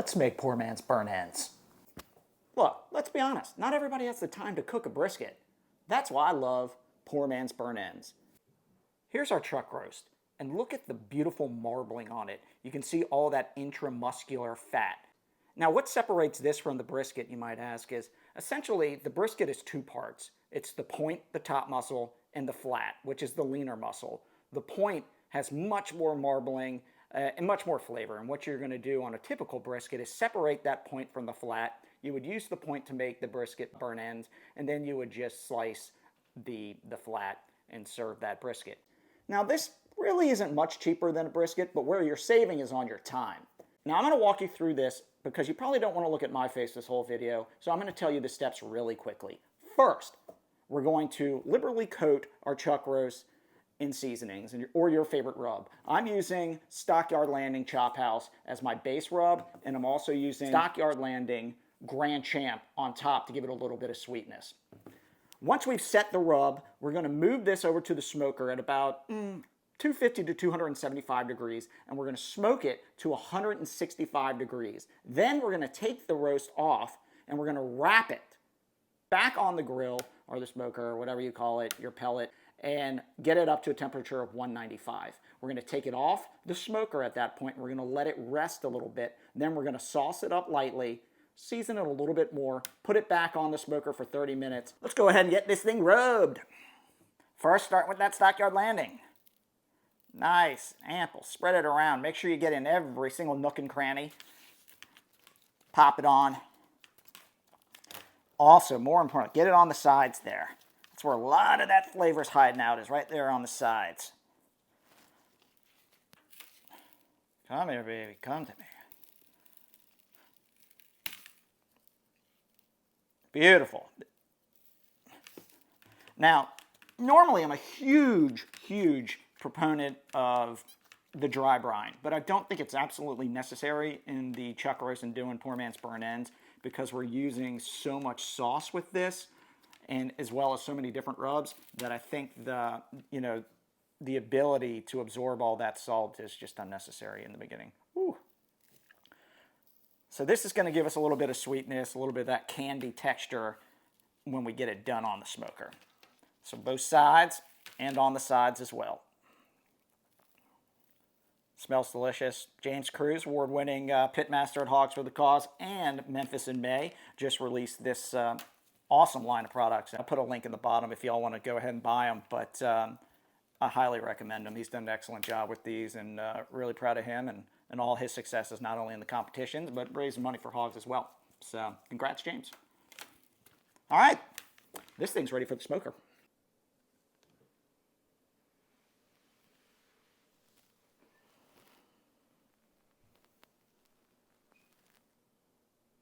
Let's make poor man's burnt ends. Look, let's be honest, not everybody has the time to cook a brisket. That's why I love poor man's burnt ends. Here's our chuck roast, and look at the beautiful marbling on it. You can see all that intramuscular fat. Now, what separates this from the brisket, you might ask, is essentially the brisket is two parts. It's the point, the top muscle, and the flat, which is the leaner muscle. The point has much more marbling and much more flavor. And what you're going to do on a typical brisket is separate that point from the flat. You would use the point to make the brisket burnt ends, and then you would just slice the flat and serve that brisket. Now, this really isn't much cheaper than a brisket, but where you're saving is on your time. Now, I'm going to walk you through this because you probably don't want to look at my face this whole video, so I'm going to tell you the steps really quickly. First, we're going to liberally coat our chuck roast in seasonings or your favorite rub. I'm using Stockyard Landing Chop House as my base rub, and I'm also using Stockyard Landing Grand Champ on top to give it a little bit of sweetness. Once we've set the rub, we're going to move this over to the smoker at about 250 to 275 degrees, and we're going to smoke it to 165 degrees. Then we're going to take the roast off, and we're going to wrap it back on the grill or the smoker or whatever you call it, your pellet, and get it up to a temperature of 195. We're going to take it off the smoker at that point. We're going to let it rest a little bit. Then we're going to sauce it up lightly, season it a little bit more, put it back on the smoker for 30 minutes. Let's go ahead and get this thing rubbed. First, start with that Stockyard Landing. Nice, ample, spread it around. Make sure you get in every single nook and cranny. Pop it on. Also, more important, get it on the sides there. That's where a lot of that flavor's hiding out, is right there on the sides. Come here, baby, come to me. Beautiful. Now, normally I'm a huge proponent of the dry brine, but I don't think it's absolutely necessary in the chuck roast and doing poor man's burnt ends because we're using so much sauce with this, and as well as so many different rubs, that I think the ability to absorb all that salt is just unnecessary in the beginning. Whew. So this is going to give us a little bit of sweetness, a little bit of that candy texture when we get it done on the smoker. So both sides and on the sides as well. Smells delicious. James Cruz, award-winning pitmaster at Hogs for the Cause and Memphis in May, just released this awesome line of products. I'll put a link in the bottom if y'all want to go ahead and buy them, but I highly recommend them. He's done an excellent job with these, and really proud of him and all his successes, not only in the competitions, but raising money for hogs as well. So congrats, James. All right, this thing's ready for the smoker.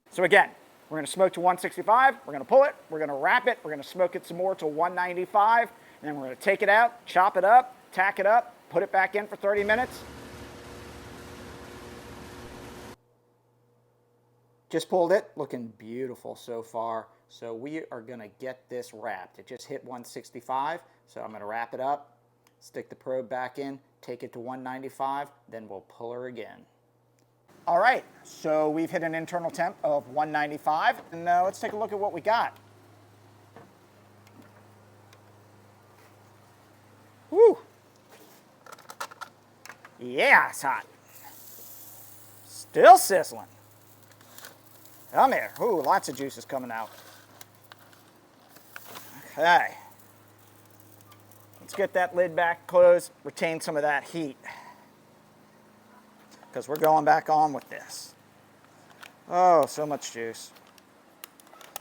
So again, we're going to smoke to 165, we're going to pull it, we're going to wrap it, we're going to smoke it some more to 195, and then we're going to take it out, chop it up, tack it up, put it back in for 30 minutes. Just pulled it, looking beautiful so far. So we are going to get this wrapped. It just hit 165, so I'm going to wrap it up, stick the probe back in, take it to 195, then we'll pull her again. All right, so we've hit an internal temp of 195, and let's take a look at what we got. Woo! Yeah, it's hot. Still sizzling. Come here. Ooh, lots of juices coming out. Okay. Let's get that lid back closed, retain some of that heat, because we're going back on with this. Oh, so much juice.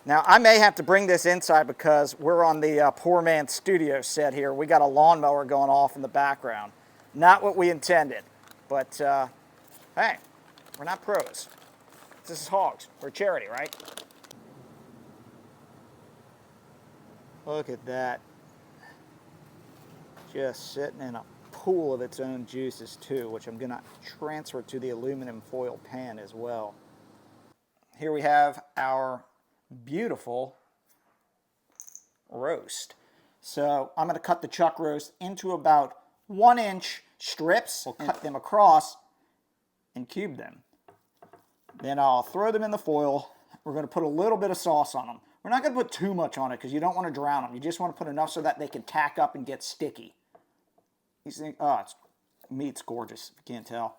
Now, I may have to bring this inside because we're on the Poor Man Studio set here. We got a lawnmower going off in the background. Not what we intended, but hey, we're not pros. This is Hogs. We're a charity, right? Look at that. Just sitting in a pool of its own juices too, which I'm going to transfer to the aluminum foil pan as well. Here we have our beautiful roast. So I'm going to cut the chuck roast into about 1-inch strips. We'll cut them across and cube them. Then I'll throw them in the foil. We're going to put a little bit of sauce on them. We're not going to put too much on it because you don't want to drown them. You just want to put enough so that they can tack up and get sticky. These things, oh, meat's gorgeous, if you can't tell.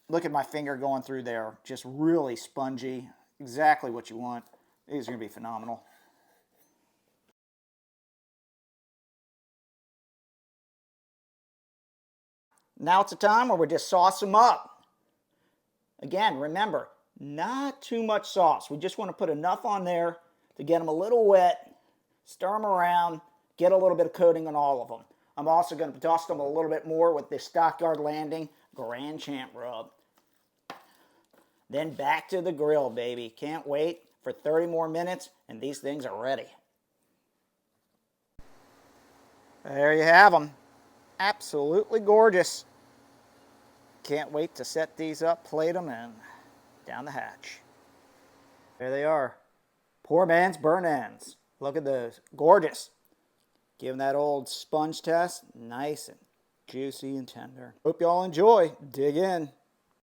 Look at my finger going through there. Just really spongy. Exactly what you want. These are going to be phenomenal. Now it's a time where we just sauce them up. Again, remember, not too much sauce. We just want to put enough on there to get them a little wet, stir them around, get a little bit of coating on all of them. I'm also going to dust them a little bit more with this Stockyard Landing Grand Champ rub. Then back to the grill, baby. Can't wait for 30 more minutes, and these things are ready. There you have them. Absolutely gorgeous. Can't wait to set these up, plate them, and down the hatch. There they are. Poor man's burnt ends. Look at those. Gorgeous. Give them that old sponge test. Nice and juicy and tender. Hope y'all enjoy. Dig in.